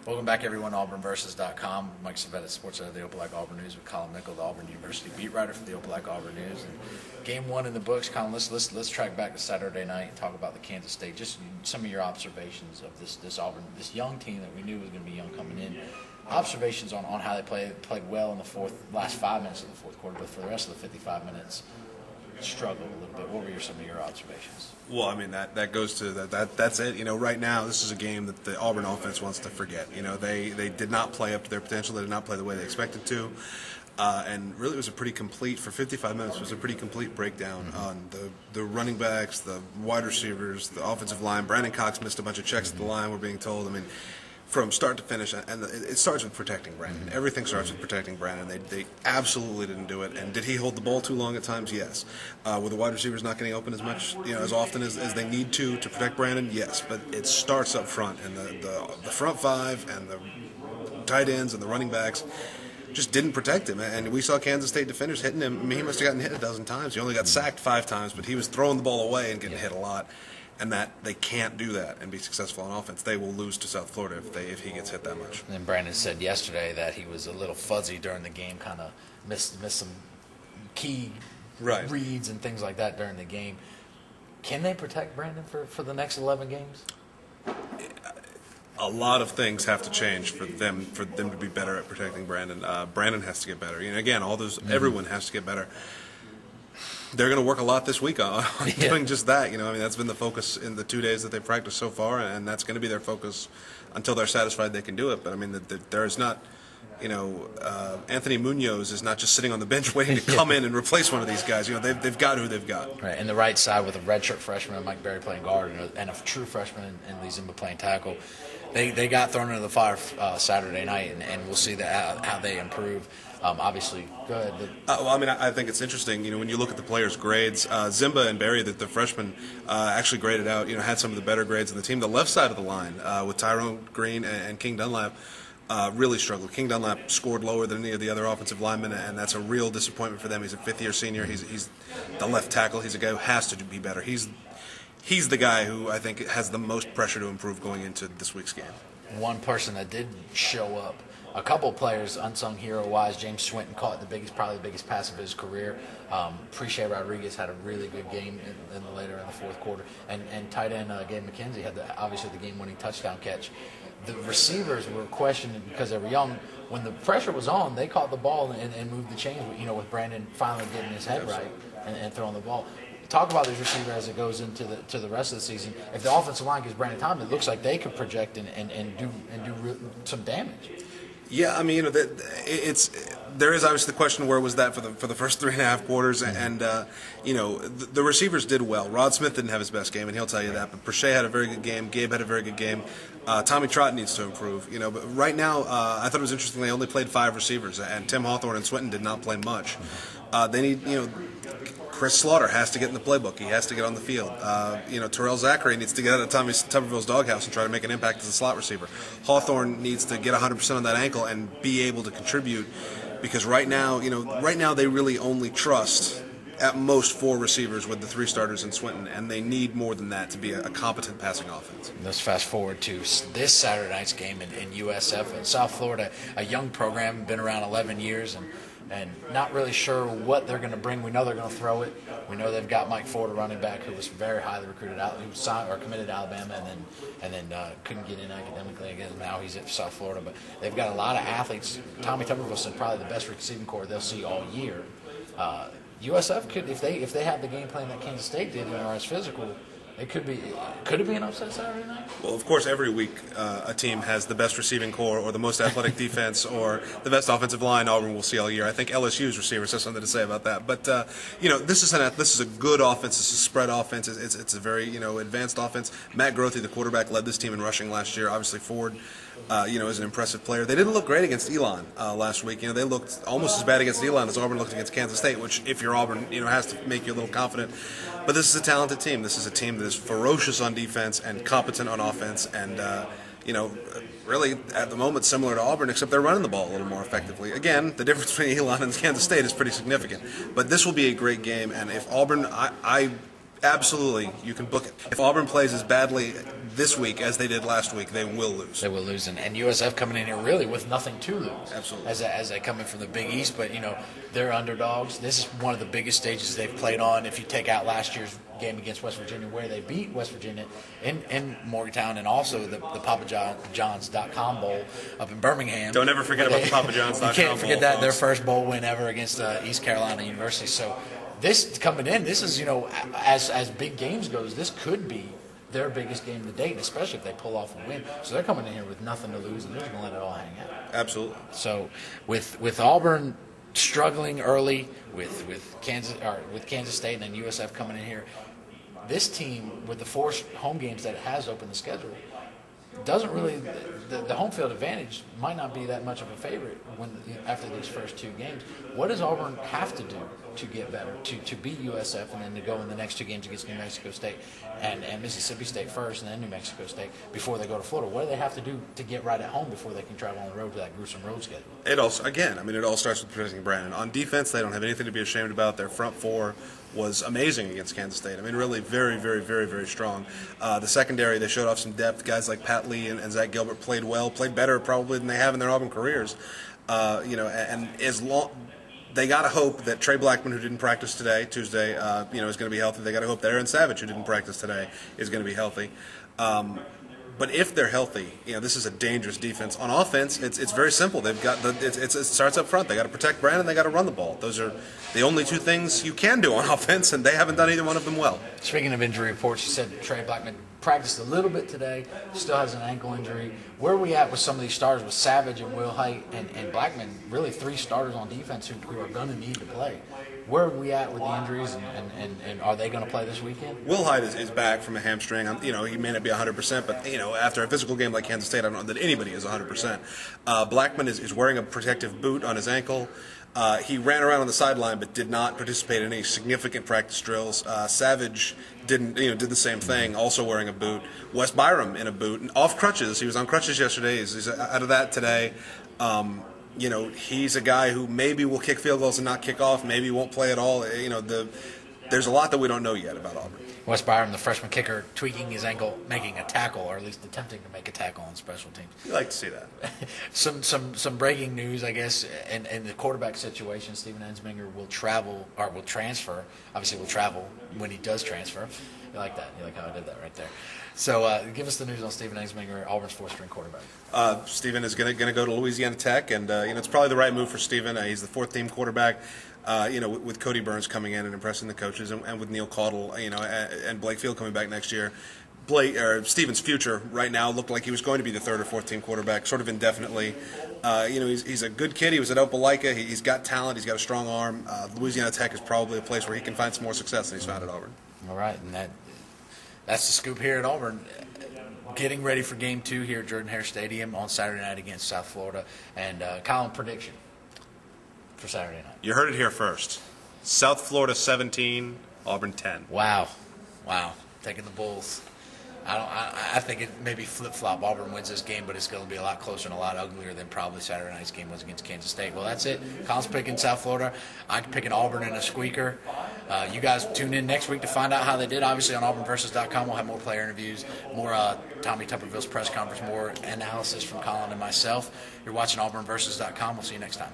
Welcome back, everyone. AuburnVersus.com. Mike Szvetitz, sports editor of the Opelika-Auburn News, with Collin, Mickle, the Auburn University beat writer for the Opelika-Auburn News. And game one in the books. Collin, let's track back to Saturday night and talk about the Kansas State. Just some of your observations of this Auburn, this young team that we knew was going to be young coming in. Observations on how they played well in the last 5 minutes of the fourth quarter, but for the rest of the 55 minutes, struggled a little bit. What were some of your observations? Well, I mean, that goes to that's it. Right now, this is a game that the Auburn offense wants to forget. They did not play up to their potential. They did not play the way they expected to. And really, it was a pretty complete, for 55 minutes, it was a pretty complete breakdown on the running backs, the wide receivers, the offensive line. Brandon Cox missed a bunch of checks at the line, we're being told. I mean, from start to finish, and it starts with protecting Brandon. Everything starts with protecting Brandon. They absolutely didn't do it. And did he hold the ball too long at times? Yes. Were the wide receivers not getting open as much, as often as they need to protect Brandon? Yes. But it starts up front, and the front five and the tight ends and the running backs just didn't protect him. And we saw Kansas State defenders hitting him. I mean, he must have gotten hit a dozen times. He only got sacked 5 times, but he was throwing the ball away and getting hit a lot. And that they can't do that and be successful on offense. They will lose to South Florida if he gets hit that much. And Brandon said yesterday that he was a little fuzzy during the game, kind of missed some key reads and things like that during the game. Can they protect Brandon for the next 11 games? A lot of things have to change for them to be better at protecting Brandon. Brandon has to get better. Again, everyone has to get better. They're going to work a lot this week on doing just that. That's been the focus in the 2 days that they've practiced so far, and that's going to be their focus until they're satisfied they can do it. But, I mean, there is not, Anthony Munoz is not just sitting on the bench waiting to come in and replace one of these guys. They've got who they've got. Right, and the right side with a redshirt freshman, Mike Berry, playing guard, and a true freshman in Lee Zimba playing tackle. They got thrown into the fire Saturday night, and we'll see how they improve. Obviously, go ahead. I think it's interesting. When you look at the players' grades, Zimba and Barry, the freshmen, actually graded out. Had some of the better grades in the team. The left side of the line with Tyrone Green and King Dunlap really struggled. King Dunlap scored lower than any of the other offensive linemen, and that's a real disappointment for them. He's a fifth-year senior. He's the left tackle. He's a guy who has to be better. He's the guy who I think has the most pressure to improve going into this week's game. One person that did show up. A couple of players, unsung hero-wise, James Swinton caught probably the biggest pass of his career. Preche Rodriguez had a really good game later in the fourth quarter. And tight end Gabe McKenzie had obviously the game-winning touchdown catch. The receivers were questioned because they were young. When the pressure was on, they caught the ball and moved the chains, with Brandon finally getting his head right and throwing the ball. Talk about this receiver as it goes into the rest of the season. If the offensive line gives Brandon time, it looks like they could project and do some damage. Yeah, I mean, there is obviously the question, where was that for the first 3.5 quarters, and the receivers did well. Rod Smith didn't have his best game, and he'll tell you that. But Preche had a very good game. Gabe had a very good game. Tommy Trott needs to improve. But right now, I thought it was interesting. They only played 5 receivers, and Tim Hawthorne and Swinton did not play much. They need, Chris Slaughter has to get in the playbook. He has to get on the field. Terrell Zachary needs to get out of Tommy Tuberville's doghouse and try to make an impact as a slot receiver. Hawthorne needs to get 100% on that ankle and be able to contribute, because right now they really only trust at most 4 receivers with the 3 starters in Swinton, and they need more than that to be a competent passing offense. Let's fast forward to this Saturday night's game in USF in South Florida, a young program, been around 11 years, and not really sure what they're going to bring. We know they're going to throw it. We know they've got Mike Ford, a running back who was very highly recruited out, who was signed or committed to Alabama, and then couldn't get in academically again. Now he's at South Florida, but they've got a lot of athletes. Tommy Tuberville said probably the best receiving core they'll see all year. USF could, if they have the game plan that Kansas State did and are as physical, could it be an upset Saturday night? Well, of course, every week a team has the best receiving core or the most athletic defense or the best offensive line Auburn will see all year. I think LSU's receivers have something to say about that. But this is a good offense. It's a spread offense. It's a very advanced offense. Matt Grothe, the quarterback, led this team in rushing last year. Obviously, Ford, is an impressive player. They didn't look great against Elon last week. They looked almost as bad against Elon as Auburn looked against Kansas State, which, if you're Auburn, has to make you a little confident. But this is a talented team. This is a team that is ferocious on defense and competent on offense, and really at the moment similar to Auburn, except they're running the ball a little more effectively. Again, the difference between Elon and Kansas State is pretty significant. But this will be a great game, and if Auburn, I Absolutely, you can book it. If Auburn plays as badly this week as they did last week, they will lose. They will lose, and USF coming in here really with nothing to lose. Absolutely. As they come in from the Big East, but they're underdogs. This is one of the biggest stages they've played on. If you take out last year's game against West Virginia, where they beat West Virginia in Morgantown, and also the PapaJohns.com Bowl up in Birmingham. Don't ever forget about the PapaJohns.com Bowl. You can't forget that, folks. their first bowl win ever against East Carolina University. So this coming in, this is as big games goes, this could be their biggest game to date, especially if they pull off a win. So they're coming in here with nothing to lose, and they're just going to let it all hang out. Absolutely. So with Auburn struggling early, with Kansas State, and then USF coming in here, this team with the 4 home games that it has opened the schedule doesn't really the home field advantage might not be that much of a favorite after these first 2 games. What does Auburn have to do to get better, to beat USF, and then to go in the next 2 games against New Mexico State and Mississippi State first, and then New Mexico State before they go to Florida? What do they have to do to get right at home before they can travel on the road to that gruesome road schedule? It all starts with protecting Brandon. On defense, they don't have anything to be ashamed about. Their front 4 was amazing against Kansas State. Really very, very, very, very strong. The secondary, they showed off some depth. Guys like Pat Lee and Zach Gilbert played well, played better probably than they have in their Auburn careers. And as long they got to hope that Trey Blackman, who didn't practice today, Tuesday, is going to be healthy. They got to hope that Aaron Savage, who didn't practice today, is going to be healthy. But if they're healthy, this is a dangerous defense. On offense, it's very simple. They've got it starts up front. They got to protect Brandon. They got to run the ball. Those are the only 2 things you can do on offense, and they haven't done either one of them well. Speaking of injury reports, you said Trey Blackman practiced a little bit today, still has an ankle injury. Where are we at with some of these starters with Savage and Will Height and Blackman, really 3 starters on defense who are going to need to play? Where are we at with the injuries, and are they going to play this weekend? Will Hyde is back from a hamstring. He may not be 100%, but after a physical game like Kansas State, I don't know that anybody is 100%. Blackman is wearing a protective boot on his ankle. He ran around on the sideline, but did not participate in any significant practice drills. Savage did the same thing, also wearing a boot. Wes Byram in a boot, and off crutches. He was on crutches yesterday. He's out of that today. He's a guy who maybe will kick field goals and not kick off. Maybe won't play at all. There's a lot that we don't know yet about Auburn. Wes Byram, the freshman kicker, tweaking his ankle, making a tackle, or at least attempting to make a tackle on special teams. You like to see that. Some breaking news, I guess, in the quarterback situation. Steven Ensminger will transfer. Obviously, will travel when he does transfer. You like that? You like how I did that right there? So give us the news on Steven Ensminger, Auburn's 4th-string quarterback. Steven is going to go to Louisiana Tech, and it's probably the right move for Steven. He's the 4th-team quarterback. With Cody Burns coming in and impressing the coaches, and with Neil Caudle, and Blake Field coming back next year, Steven's future right now looked like he was going to be the 3rd or 4th-team quarterback, sort of indefinitely. He's a good kid. He was at Opelika. He's got talent. He's got a strong arm. Louisiana Tech is probably a place where he can find some more success than he's found at Auburn. All right, and that's the scoop here at Auburn. Getting ready for Game 2 here at Jordan-Hare Stadium on Saturday night against South Florida. And Collin, prediction for Saturday night. You heard it here first. South Florida 17, Auburn 10. Wow. Taking the Bulls. I think it maybe flip-flop. Auburn wins this game, but it's going to be a lot closer and a lot uglier than probably Saturday night's game was against Kansas State. Well, that's it. Colin's picking South Florida. I'm picking Auburn in a squeaker. You guys tune in next week to find out how they did. Obviously, on AuburnVersus.com, we'll have more player interviews, more Tommy Tuberville's press conference, more analysis from Collin and myself. You're watching AuburnVersus.com. We'll see you next time.